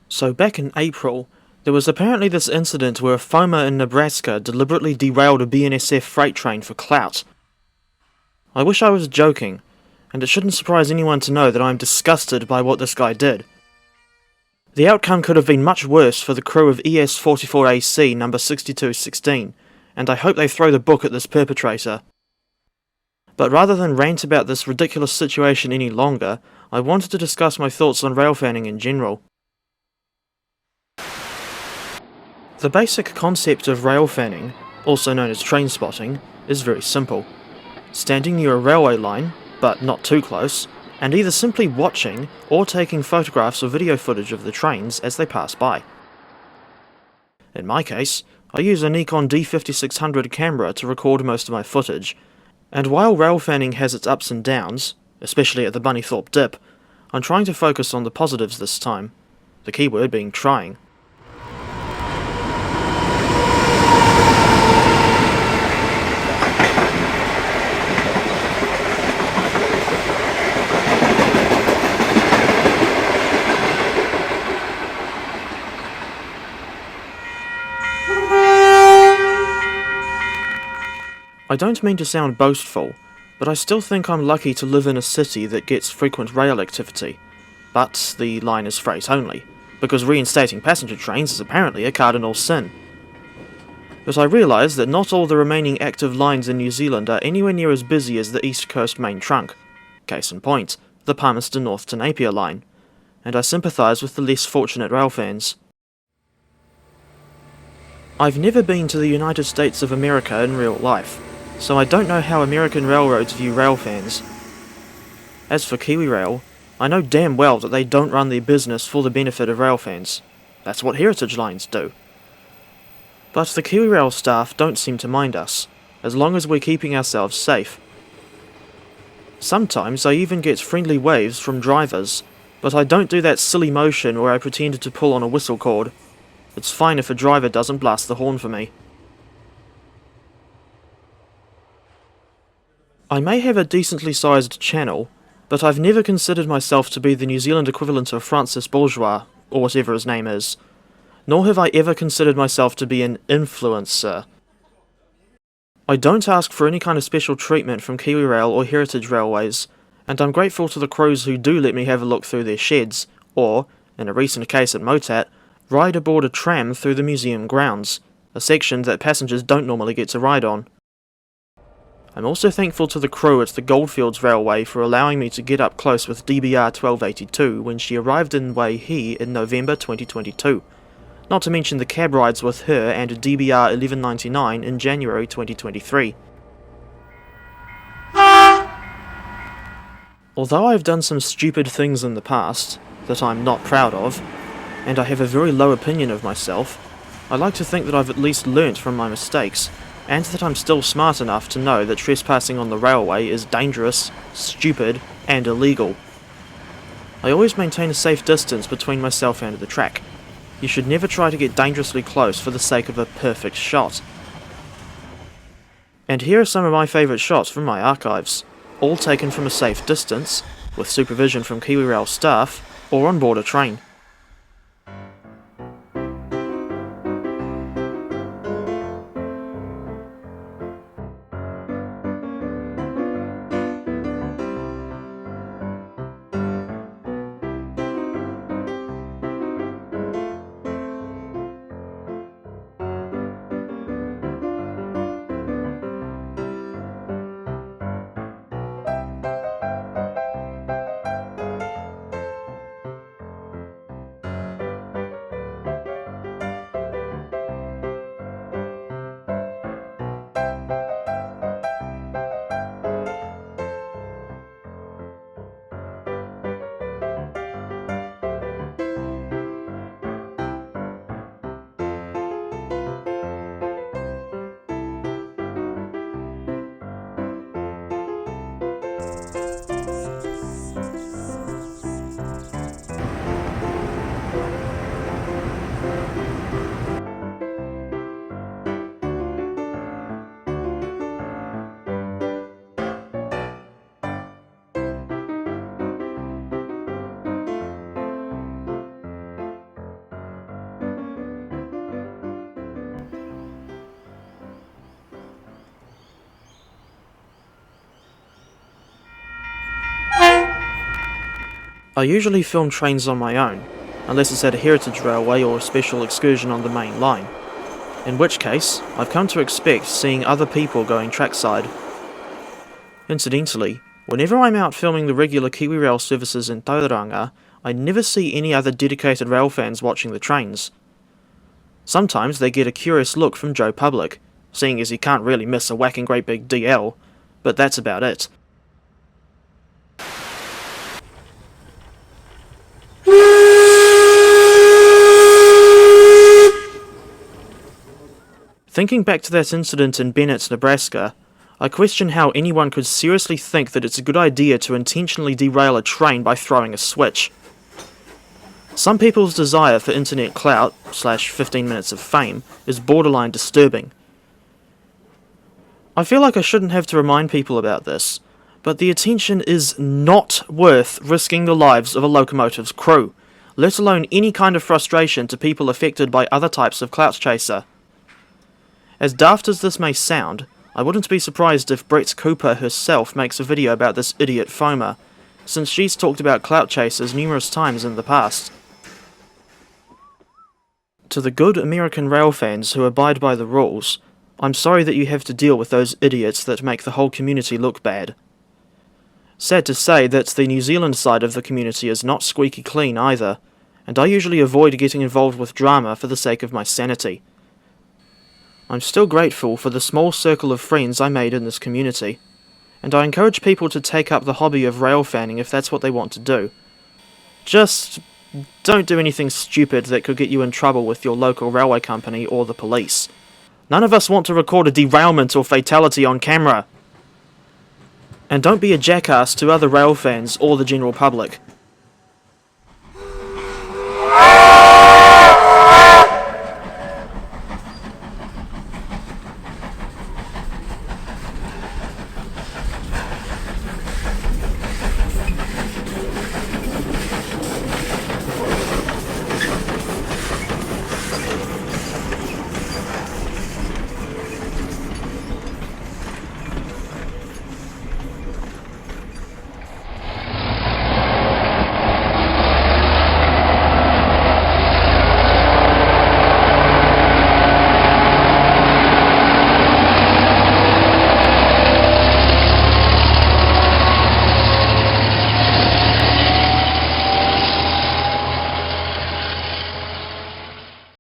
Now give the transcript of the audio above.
So back in April, there was apparently this incident where a farmer in Nebraska deliberately derailed a BNSF freight train for clout. I wish I was joking, and it shouldn't surprise anyone to know that I am disgusted by what this guy did. The outcome could have been much worse for the crew of ES44AC number 6216, and I hope they throw the book at this perpetrator. But rather than rant about this ridiculous situation any longer, I wanted to discuss my thoughts on railfanning in general. The basic concept of railfanning, also known as train spotting, is very simple. Standing near a railway line, but not too close, and either simply watching or taking photographs or video footage of the trains as they pass by. In my case, I use a Nikon D5600 camera to record most of my footage, and while railfanning has its ups and downs, especially at the Bunnythorpe dip, I'm trying to focus on the positives this time, the keyword being trying. I don't mean to sound boastful, but I still think I'm lucky to live in a city that gets frequent rail activity. But the line is freight only, because reinstating passenger trains is apparently a cardinal sin. But I realise that not all the remaining active lines in New Zealand are anywhere near as busy as the East Coast main trunk. Case in point, the Palmerston North to Napier line. And I sympathise with the less fortunate railfans. I've never been to the United States of America in real life, so I don't know how American railroads view railfans. As for KiwiRail, I know damn well that they don't run their business for the benefit of railfans. That's what heritage lines do. But the KiwiRail staff don't seem to mind us, as long as we're keeping ourselves safe. Sometimes I even get friendly waves from drivers, but I don't do that silly motion where I pretend to pull on a whistle cord. It's fine if a driver doesn't blast the horn for me. I may have a decently sized channel, but I've never considered myself to be the New Zealand equivalent of Francis Bourgeois, or whatever his name is. Nor have I ever considered myself to be an influencer. I don't ask for any kind of special treatment from KiwiRail or Heritage Railways, and I'm grateful to the crews who do let me have a look through their sheds, or, in a recent case at Motat, ride aboard a tram through the museum grounds, a section that passengers don't normally get to ride on. I'm also thankful to the crew at the Goldfields Railway for allowing me to get up close with DBR 1282 when she arrived in Waihi in November 2022, not to mention the cab rides with her and DBR 1199 in January 2023. Although I've done some stupid things in the past, that I'm not proud of, and I have a very low opinion of myself, I like to think that I've at least learnt from my mistakes, and that I'm still smart enough to know that trespassing on the railway is dangerous, stupid, and illegal. I always maintain a safe distance between myself and the track. You should never try to get dangerously close for the sake of a perfect shot. And here are some of my favourite shots from my archives, all taken from a safe distance, with supervision from KiwiRail staff, or on board a train. I usually film trains on my own, unless it's at a heritage railway or a special excursion on the main line, in which case I've come to expect seeing other people going trackside. Incidentally, whenever I'm out filming the regular Kiwi Rail services in Tauranga, I never see any other dedicated rail fans watching the trains. Sometimes they get a curious look from Joe Public, seeing as he can't really miss a whacking great big DL, but that's about it. Thinking back to that incident in Bennet, Nebraska, I question how anyone could seriously think that it's a good idea to intentionally derail a train by throwing a switch. Some people's desire for internet clout / 15 minutes of fame is borderline disturbing. I feel like I shouldn't have to remind people about this, but the attention is not worth risking the lives of a locomotive's crew, let alone any kind of frustration to people affected by other types of clout chaser. As daft as this may sound, I wouldn't be surprised if Brett Cooper herself makes a video about this idiot foamer, since she's talked about clout chasers numerous times in the past. To the good American rail fans who abide by the rules, I'm sorry that you have to deal with those idiots that make the whole community look bad. Sad to say that the New Zealand side of the community is not squeaky clean either, and I usually avoid getting involved with drama for the sake of my sanity. I'm still grateful for the small circle of friends I made in this community, and I encourage people to take up the hobby of rail fanning if that's what they want to do. Just don't do anything stupid that could get you in trouble with your local railway company or the police. None of us want to record a derailment or fatality on camera. And don't be a jackass to other rail fans or the general public.